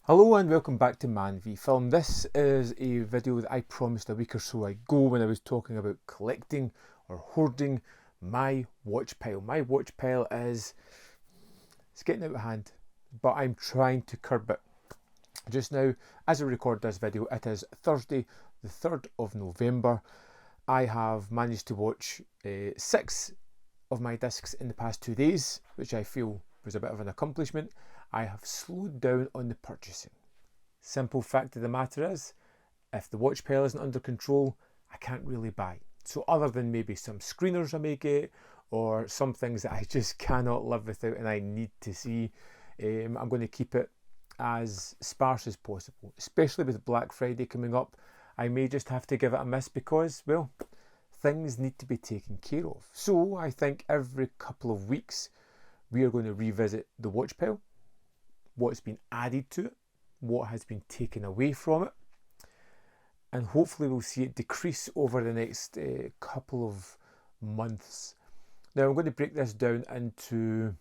Hello and welcome back to Man v Film. This is a video that I promised a week or so ago when I was talking about collecting or hoarding my watch pile. My watch pile it's getting out of hand, but I'm trying to curb it. Just now, as I record this video, it is Thursday the 3rd of November. I have managed to watch 6 of my discs in the past 2 days, which I feel was a bit of an accomplishment. I have slowed down on the purchasing. Simple fact of the matter is, if the watch pile isn't under control, I can't really buy. So other than maybe some screeners I may get, or some things that I just cannot live without and I need to see, I'm going to keep it as sparse as possible. Especially with Black Friday coming up, I may just have to give it a miss because, well, things need to be taken care of. So I think every couple of weeks we are going to revisit the watch pile, what's been added to it, what has been taken away from it, and hopefully we'll see it decrease over the next couple of months. Now I'm going to break this down into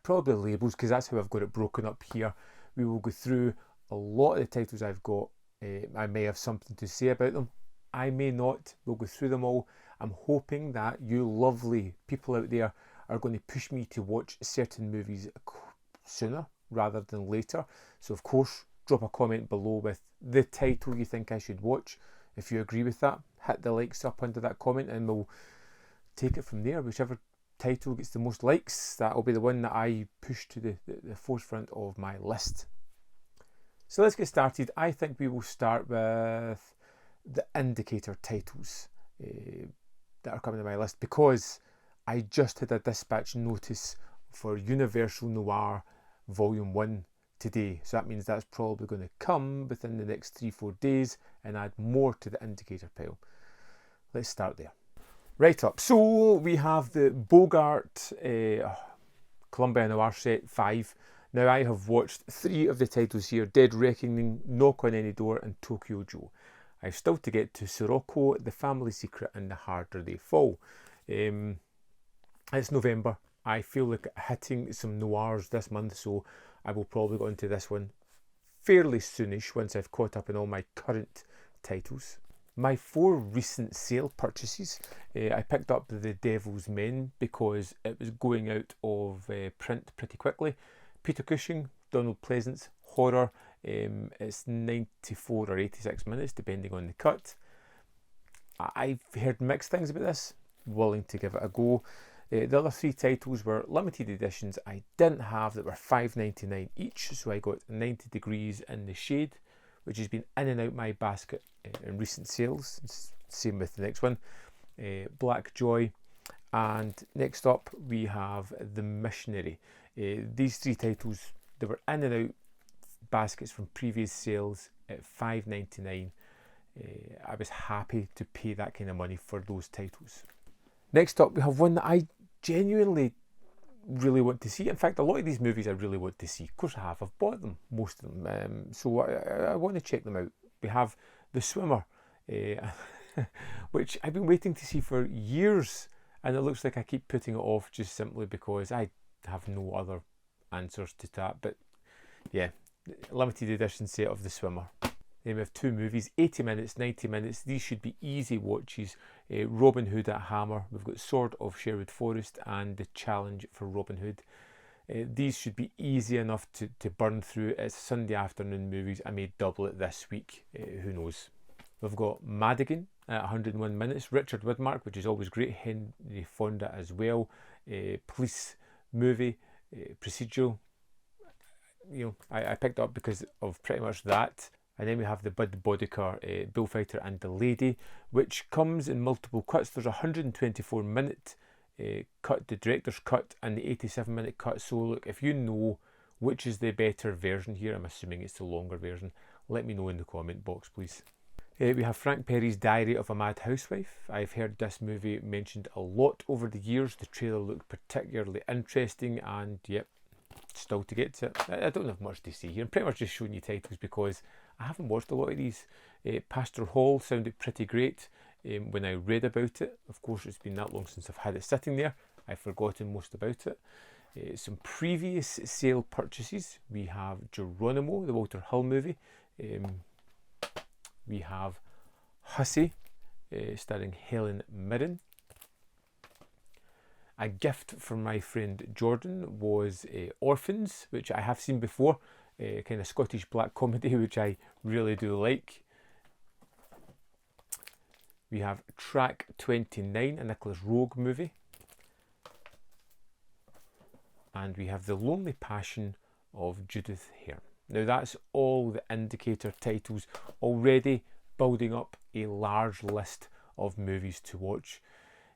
probably labels because that's how I've got it broken up here. We will go through a lot of the titles I've got. I may have something to say about them, I may not. We'll go through them all. I'm hoping that you lovely people out there are going to push me to watch certain movies sooner rather than later. So of course, drop a comment below with the title you think I should watch. If you agree with that, hit the likes up under that comment and we'll take it from there. Whichever title gets the most likes, that'll be the one that I push to the forefront of my list. So let's get started. I think we will start with the indicator titles that are coming to my list because I just had a dispatch notice for Universal Noir Volume 1 today. So that means that's probably going to come within the next 3-4 days and add more to the indicator pile. Let's start there. Right up. So we have the Bogart Columbia Noir Set 5. Now I have watched 3 of the titles here: Dead Reckoning, Knock on Any Door and Tokyo Joe. I've still to get to Sirocco, The Family Secret and The Harder They Fall. It's November. I feel like hitting some noirs this month, so I will probably go into this one fairly soonish once I've caught up on all my current titles. My 4 recent sale purchases, I picked up The Devil's Men because it was going out of print pretty quickly. Peter Cushing, Donald Pleasance, horror. It's 94 or 86 minutes depending on the cut. I've heard mixed things about this, willing to give it a go. The other 3 titles were limited editions I didn't have that were $5.99 each, so I got 90 Degrees in the Shade, which has been in and out my basket in recent sales. Same with the next one, Black Joy, and next up we have The Missionary. These 3 titles, they were in and out baskets from previous sales at $5.99. I was happy to pay that kind of money for those titles. Next up we have one that I genuinely really want to see. In fact, a lot of these movies I really want to see. Of course I have. I've bought them, most of them. So I want to check them out. We have The Swimmer, which I've been waiting to see for years, and it looks like I keep putting it off just simply because I have no other answers to that. But yeah, limited edition set of The Swimmer. Then we have 2 movies, 80 minutes, 90 minutes. These should be easy watches. Robin Hood at Hammer. We've got Sword of Sherwood Forest and The Challenge for Robin Hood. These should be easy enough to burn through. It's Sunday afternoon movies. I may double it this week. Who knows? We've got Madigan at 101 minutes. Richard Widmark, which is always great. Henry Fonda as well. Police movie, procedural. I picked up because of pretty much that. And then we have the Bud Bodecker Bullfighter and the Lady, which comes in multiple cuts. There's a 124 minute cut, the director's cut, and the 87-minute cut. So look, if you know which is the better version here, I'm assuming it's the longer version, let me know in the comment box, please. We have Frank Perry's Diary of a Mad Housewife. I've heard this movie mentioned a lot over the years. The trailer looked particularly interesting, and yep, still to get to it. I don't have much to say here. I'm pretty much just showing you titles because I haven't watched a lot of these. Pastor Hall sounded pretty great when I read about it. Of course, it's been that long since I've had it sitting there. I've forgotten most about it. Some previous sale purchases. We have Geronimo, the Walter Hill movie. We have Hussey, starring Helen Mirren. A gift from my friend Jordan was Orphans, which I have seen before. Kind of Scottish black comedy, which I really do like. We have Track 29, a Nicholas Roeg movie. And we have The Lonely Passion of Judith Hare. Now that's all the indicator titles, already building up a large list of movies to watch.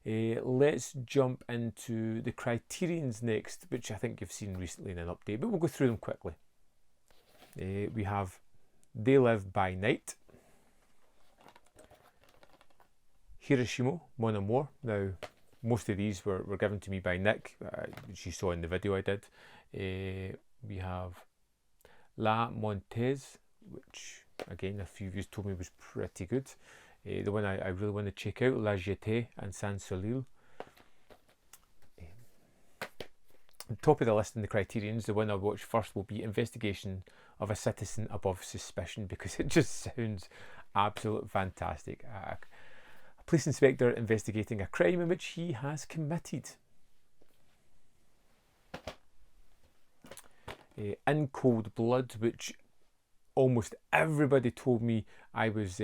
Let's jump into the Criterions next, which I think you've seen recently in an update, but we'll go through them quickly. We have They Live by Night, Hiroshima, Mon Amour. Now, most of these were given to me by Nick, which you saw in the video I did. We have La Montez, which again a few of you told me was pretty good. The one I really want to check out, La Jetée and Sans Soleil. Top of the list in the Criterions, the one I'll watch first will be Investigation of a Citizen Above Suspicion, because it just sounds absolutely fantastic. A police inspector investigating a crime in which he has committed. In Cold Blood, which almost everybody told me I was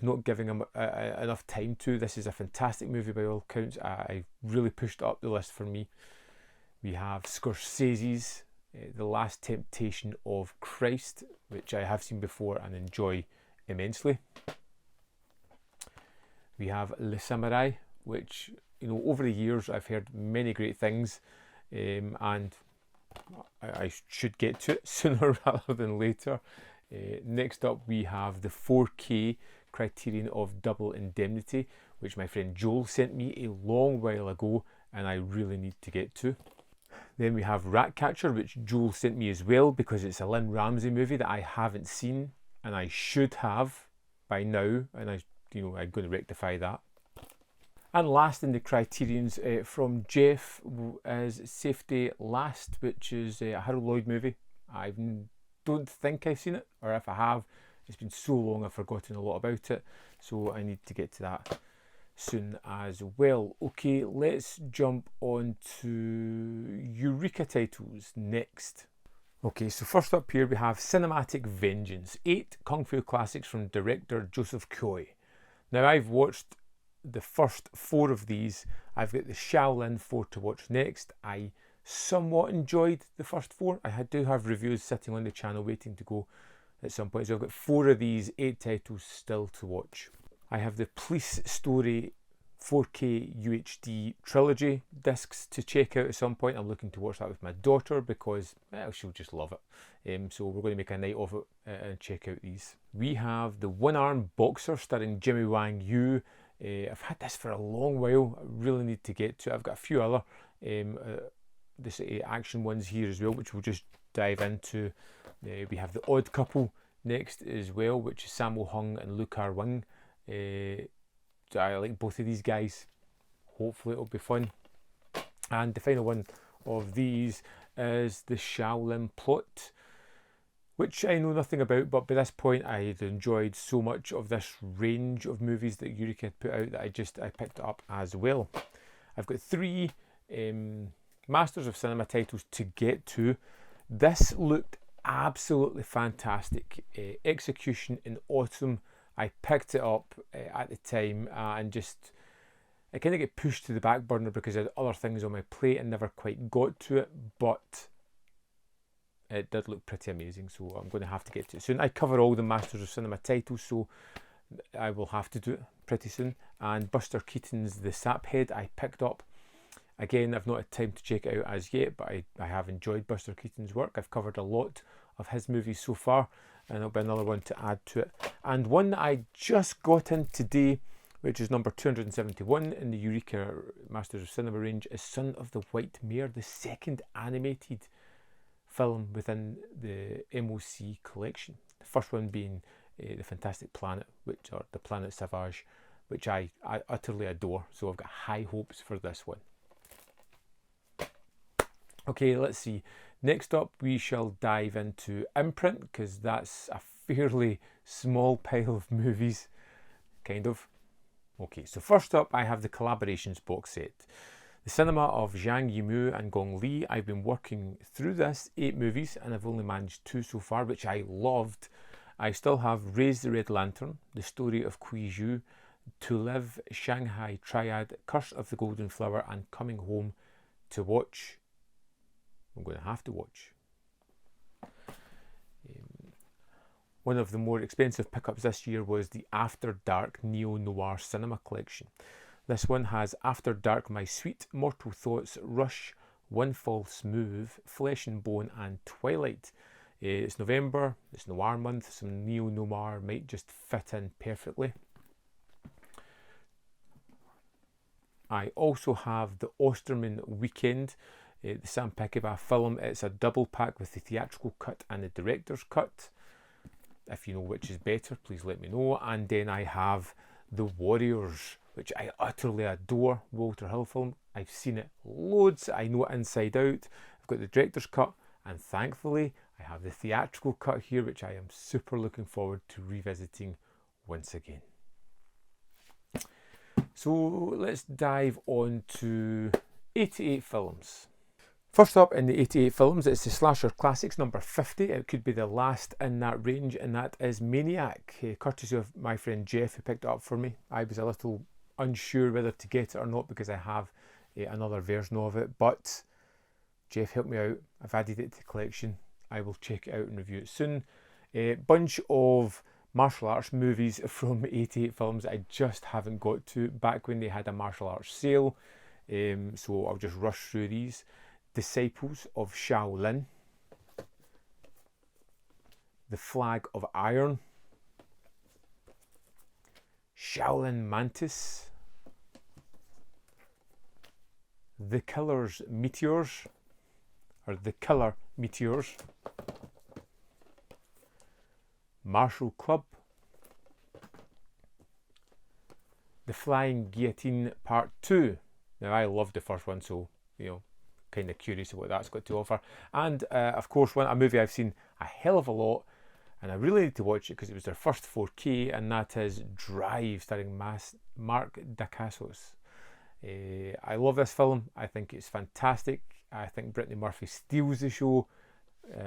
not giving him enough time to. This is a fantastic movie by all accounts. I really pushed up the list for me. We have Scorsese's The Last Temptation of Christ, which I have seen before and enjoy immensely. We have Le Samurai, which, you know, over the years I've heard many great things, and I should get to it sooner rather than later. Next up we have the 4K Criterion of Double Indemnity, which my friend Joel sent me a long while ago and I really need to get to. Then we have Ratcatcher, which Joel sent me as well, because it's a Lynn Ramsey movie that I haven't seen and I should have by now, and I'm going to rectify that. And last in the Criterions from Jeff is Safety Last, which is a Harold Lloyd movie. I don't think I've seen it, or if I have, it's been so long I've forgotten a lot about it, so I need to get to that soon as well. Okay, let's jump on to Eureka titles next. Okay, so first up here we have Cinematic Vengeance, 8 Kung Fu classics from director Joseph Choi. Now I've watched the first 4 of these. I've got the Shaolin 4 to watch next. I somewhat enjoyed the first 4. I do have reviews sitting on the channel waiting to go at some point. So I've got 4 of these 8 titles still to watch. I have the Police Story 4K UHD trilogy discs to check out at some point. I'm looking to watch that with my daughter because, well, she'll just love it. So we're going to make a night of it and check out these. We have the One-Armed Boxer starring Jimmy Wang Yu. I've had this for a long while. I really need to get to it. I've got a few other action ones here as well, which we'll just dive into. We have The Odd Couple next as well, which is Sammo Hung and Lee Kar-wing. I like both of these guys. Hopefully it'll be fun. And the final one of these is the Shaolin Plot, which I know nothing about, but by this point I had enjoyed so much of this range of movies that Eureka had put out that I picked it up as well. I've got 3 Masters of Cinema titles to get to. This looked absolutely fantastic. Execution in Autumn. I picked it up at the time and just, I kind of get pushed to the back burner because I had other things on my plate and never quite got to it, but it did look pretty amazing, so I'm going to have to get to it soon. I cover all the Masters of Cinema titles, so I will have to do it pretty soon. And Buster Keaton's The Saphead I picked up. Again, I've not had time to check it out as yet, but I have enjoyed Buster Keaton's work. I've covered a lot of his movies so far, and there'll be another one to add to it. And one that I just got in today, which is number 271 in the Eureka Masters of Cinema range, is Son of the White Mare, the second animated film within the MOC collection. The first one being The Fantastic Planet, or The Planet Savage, which I utterly adore. So I've got high hopes for this one. Okay, let's see. Next up, we shall dive into Imprint, because that's a fairly small pile of movies, kind of. Okay, so first up, I have the Collaborations box set. The cinema of Zhang Yimou and Gong Li. I've been working through this, 8 movies, and I've only managed 2 so far, which I loved. I still have Raise the Red Lantern, The Story of Kui Zhu, To Live, Shanghai Triad, Curse of the Golden Flower, and Coming Home to watch. I'm going to have to watch. One of the more expensive pickups this year was the After Dark Neo-Noir Cinema Collection. This one has After Dark, My Sweet, Mortal Thoughts, Rush, One False Move, Flesh and Bone, and Twilight. It's November, it's noir month, some neo-noir might just fit in perfectly. I also have the Osterman Weekend, the Sam Peckinpah film. It's a double pack with the theatrical cut and the director's cut. If you know which is better, please let me know. And then I have The Warriors, which I utterly adore. Walter Hill film. I've seen it loads. I know it inside out. I've got the director's cut, and thankfully I have the theatrical cut here, which I am super looking forward to revisiting once again. So let's dive on to 88 films. First up in the 88 films, it's the Slasher Classics number 50. It could be the last in that range, and that is Maniac, courtesy of my friend Jeff, who picked it up for me. I was a little unsure whether to get it or not because I have another version of it, but Jeff helped me out. I've added it to the collection. I will check it out and review it soon. A bunch of martial arts movies from 88 films I just haven't got to back when they had a martial arts sale, so I'll just rush through these. Disciples of Shaolin, The Flag of Iron, Shaolin Mantis, The Killer's Meteors, or The Killer Meteors, Martial Club, The Flying Guillotine Part 2. Now, I loved the first one, so, kind of curious of what that's got to offer. And, of course, a movie I've seen a hell of a lot, and I really need to watch it because it was their first 4K, and that is Drive, starring Mark Dacascos. I love this film. I think it's fantastic. I think Brittany Murphy steals the show.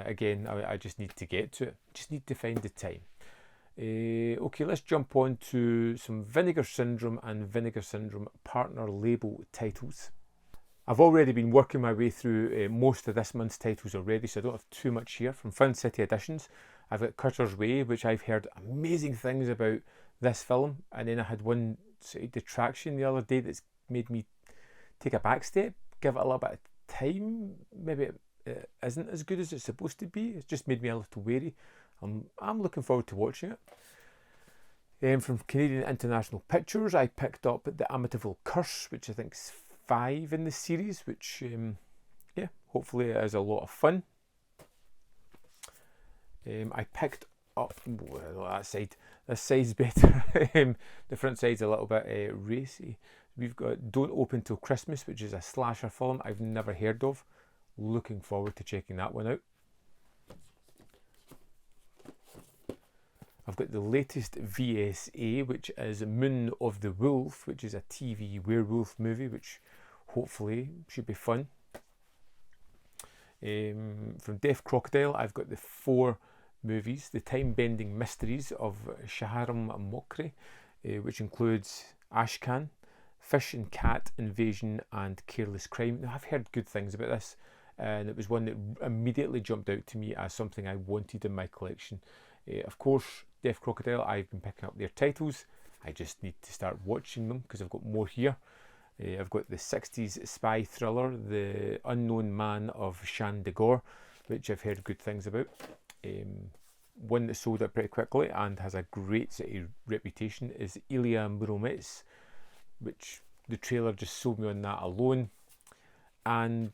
Again, I just need to get to it. Just need to find the time. Okay, let's jump on to some Vinegar Syndrome and Vinegar Syndrome partner label titles. I've already been working my way through most of this month's titles already, so I don't have too much here. From Fun City Editions, I've got Cutter's Way, which I've heard amazing things about this film, and then I had one sort of detraction the other day that's made me take a back step, give it a little bit of time. Maybe it isn't as good as it's supposed to be. It's just made me a little wary. I'm looking forward to watching it. From Canadian International Pictures, I picked up The Amityville Curse, which I think is 5 in the series, which hopefully is a lot of fun. I picked up this side's better. The front side's a little bit racy. We've got Don't Open Till Christmas, which is a slasher film I've never heard of. Looking forward to checking that one out. I've got the latest VSA, which is Moon of the Wolf, which is a TV werewolf movie, which hopefully should be fun. From Deaf Crocodile, I've got the 4 movies. The Time-Bending Mysteries of Shaharam Mokri, which includes Ashkan, Fish and Cat Invasion, and Careless Crime. Now, I've heard good things about this, and it was one that immediately jumped out to me as something I wanted in my collection. Of course, Deaf Crocodile, I've been picking up their titles. I just need to start watching them because I've got more here. I've got the 60s spy thriller, The Unknown Man of Shandagore, which I've heard good things about. One that sold out pretty quickly and has a great reputation is Ilya Muromets, which the trailer just sold me on that alone. And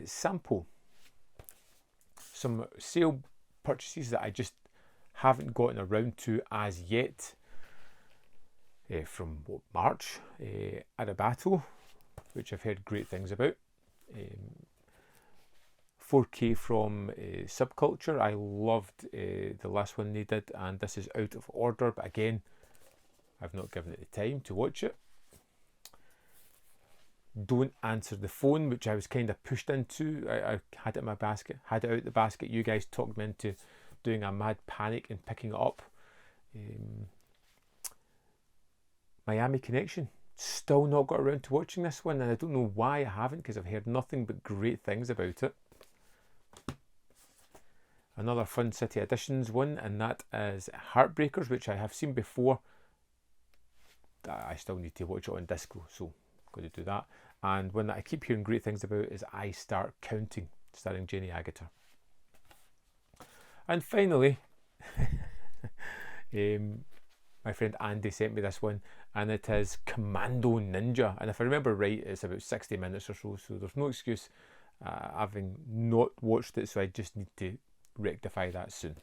Sampo. Some sale purchases that I just haven't gotten around to as yet. From March, Arabato, which I've heard great things about. 4K from Subculture. I loved the last one they did, and this is out of order, but again, I've not given it the time to watch it. Don't Answer the Phone, which I was kind of pushed into. I had it in my basket, had it out the basket. You guys talked me into doing a mad panic and picking it up. Miami Connection. Still not got around to watching this one, and I don't know why I haven't, because I've heard nothing but great things about it. Another Fun City Editions one, and that is Heartbreakers, which I have seen before. I still need to watch it on disc though, so I'm going to do that. And one that I keep hearing great things about is I Start Counting, starring Jenny Agutter. And finally, my friend Andy sent me this one, and it is Commando Ninja. And if I remember right, it's about 60 minutes or so, so there's no excuse having not watched it, so I just need to rectify that soon.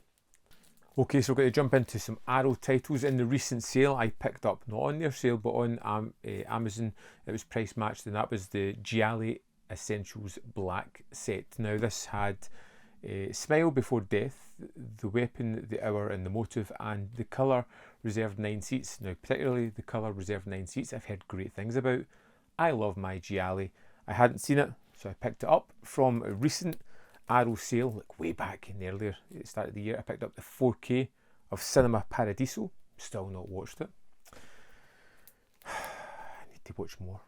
Okay, so we're going to jump into some Arrow titles. In the recent sale I picked up, not on their sale, but on Amazon. It was price matched, and that was the Gialli Essentials Black set. Now this had Smile Before Death, The Weapon, The Hour and The Motive, and The Colour reserved 9 seats. Now particularly The Colour reserved 9 seats I've heard great things about. I love my Gialli. I hadn't seen it, so I picked it up from a recent Arrow sale, like way back in the earlier start of the year. I picked up the 4K of Cinema Paradiso. Still not watched it. I need to watch more.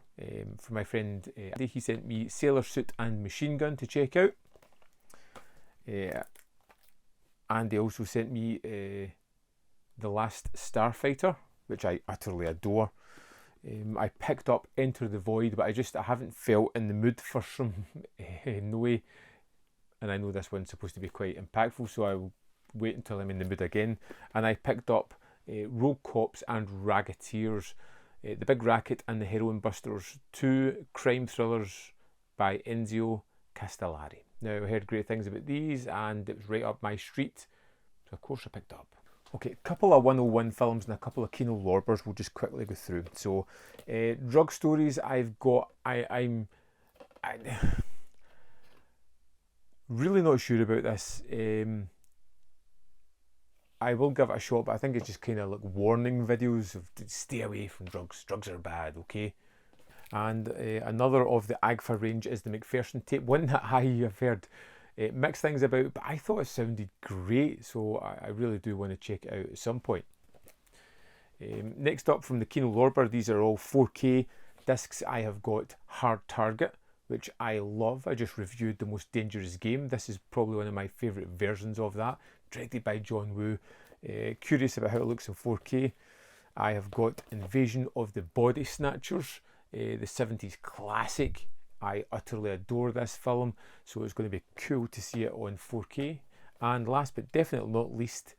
From my friend Andy, he sent me Sailor Suit and Machine Gun to check out. And he also sent me The Last Starfighter, which I utterly adore. I picked up Enter the Void, but I haven't felt in the mood for some Noe. And I know this one's supposed to be quite impactful, so I will wait until I'm in the mood again. And I picked up Rogue Cops and Racketeers, The Big Racket and the Heroin Busters, 2 crime thrillers by Enzio Castellari. Now, I heard great things about these, and it was right up my street, so of course I picked up. Okay, a couple of 101 films and a couple of Kino Lorbers we'll just quickly go through. So, Drug Stories, I've got, I'm really not sure about this. I will give it a shot, but I think it's just kind of like warning videos of stay away from drugs. Drugs are bad, okay? And another of the AGFA range is the McPherson tape, one that I have heard mixed things about, but I thought it sounded great, so I really do want to check it out at some point. Next up from the Kino Lorber, these are all 4K discs. I have got Hard Target, which I love. I just reviewed The Most Dangerous Game. This is probably one of my favourite versions of that, directed by John Woo. Curious about how it looks in 4K. I have got Invasion of the Body Snatchers, the 70s classic. I utterly adore this film, so it's going to be cool to see it on 4K. And last but definitely not least,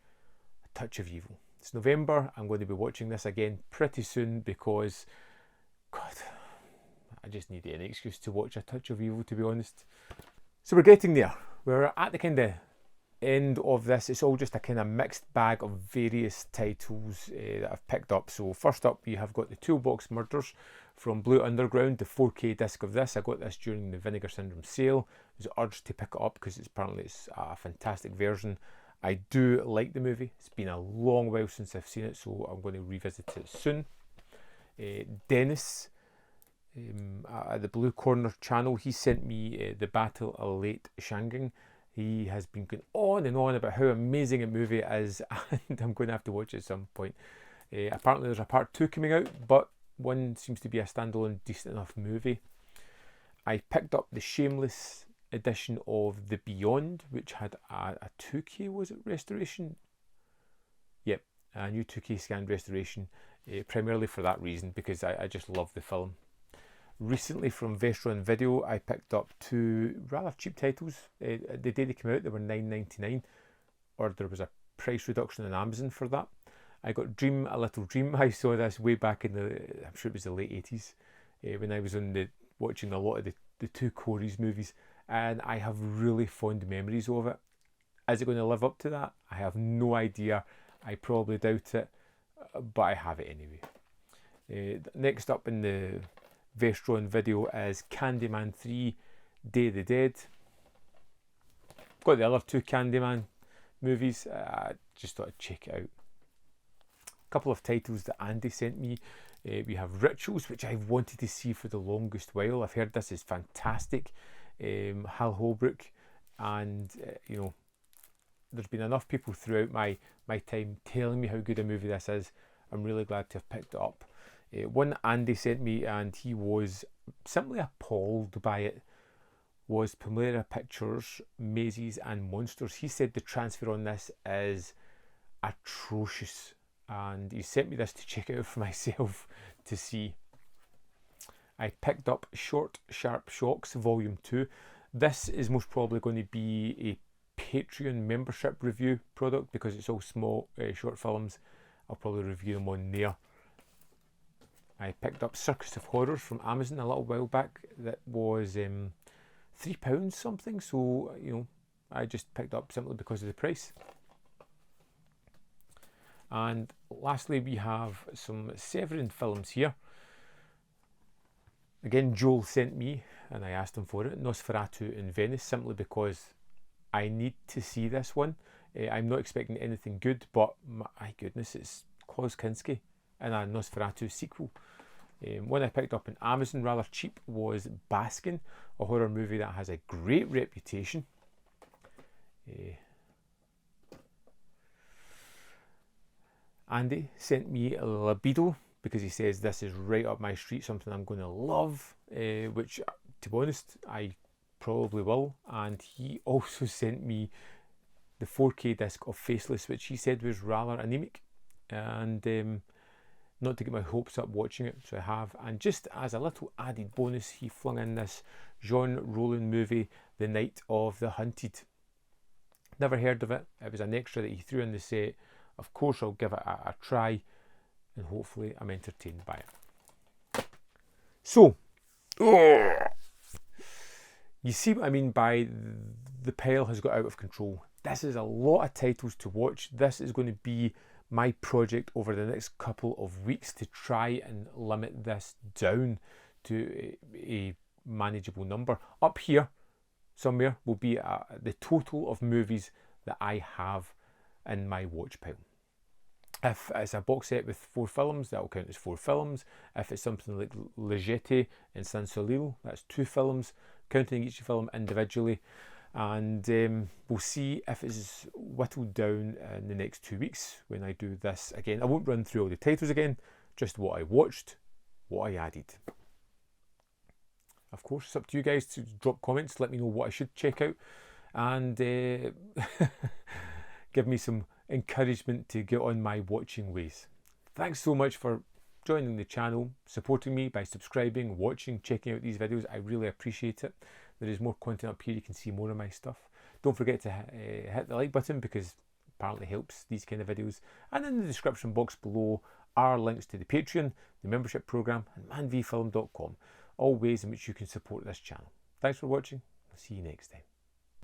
A Touch of Evil. It's November. I'm going to be watching this again pretty soon because, God, I just need any excuse to watch A Touch of Evil, to be honest. So we're getting there. We're at the kind of end of this. It's all just a kind of mixed bag of various titles that I've picked up. So first up, you have got the Toolbox Murders from Blue Underground, the 4K disc of this. I got this during the Vinegar Syndrome sale. I was urged to pick it up because apparently it's a fantastic version. I do like the movie. It's been a long while since I've seen it, so I'm going to revisit it soon. Dennis, at the Blue Corner channel, he sent me The Battle of Late Shangang. He has been going on and on about how amazing a movie it is, and I'm going to have to watch it at some point. Apparently there's a part 2 coming out, but one seems to be a standalone decent enough movie. I picked up the Shameless edition of The Beyond, which had a 2K, was it, restoration? Yep, a new 2K scanned restoration, primarily for that reason, because I just love the film. Recently from Vestron Video, I picked up 2 rather cheap titles. The day they came out, they were $9.99, or there was a price reduction on Amazon for that. I got Dream a Little Dream. I saw this way back in the, I'm sure it was the late 80s, when I was watching a lot of the 2 Corys movies, and I have really fond memories of it. Is it going to live up to that? I have no idea. I probably doubt it, but I have it anyway. Next up in the Vestron Video is Candyman 3 Day of the Dead. got the other two Candyman movies. I just thought I'd check it out. A couple of titles that Andy sent me. We have Rituals, which I've wanted to see for the longest while. I've heard this is fantastic. Hal Holbrook, and you know, there's been enough people throughout my time telling me how good a movie this is. I'm really glad to have picked it up. One Andy sent me, and he was simply appalled by it, was Palmyra Pictures, Mazes and Monsters. He said the transfer on this is atrocious, and he sent me this to check out for myself to see. I picked up Short Sharp Shocks Volume 2. This is most probably going to be a Patreon membership review product because it's all small short films. I'll probably review them on there. I picked up Circus of Horrors from Amazon a little while back. That was £3 something, so you know, I just picked up simply because of the price. And lastly, we have some Severin films here. Again, Joel sent me, and I asked him for it, Nosferatu in Venice, simply because I need to see this one. I'm not expecting anything good, but my goodness, it's Klaus Kinski in a Nosferatu sequel. One I picked up on Amazon rather cheap was Baskin, a horror movie that has a great reputation. Andy sent me Libido because he says this is right up my street, something I'm going to love, which, to be honest, I probably will. And he also sent me the 4K disc of Faceless, which he said was rather anemic, and not to get my hopes up watching it, so I have. And just as a little added bonus, he flung in this Jean Rollin movie, The Night of the Hunted. Never heard of it. It was an extra that he threw in the set. Of course, I'll give it a try, and hopefully I'm entertained by it. So, you see what I mean by the pile has got out of control. This is a lot of titles to watch. This is going to be my project over the next couple of weeks to try and limit this down to a manageable number. Up here somewhere will be the total of movies that I have in my watch pile. If it's a box set with 4 films, that will count as 4 films. If it's something like Le Jetée and Saint Solil, that's 2 films, counting each film individually. And we'll see if it's whittled down in the next 2 weeks when I do this again. I won't run through all the titles again, just what I watched, what I added. Of course, it's up to you guys to drop comments, let me know what I should check out, and give me some encouragement to get on my watching ways. Thanks so much for joining the channel, supporting me by subscribing, watching, checking out these videos. I really appreciate it. There is more content up here. You can see more of my stuff. Don't forget to hit the like button because it apparently helps these kind of videos. And in the description box below are links to the Patreon, the membership program, and manvfilm.com. All ways in which you can support this channel. Thanks for watching. I'll see you next time.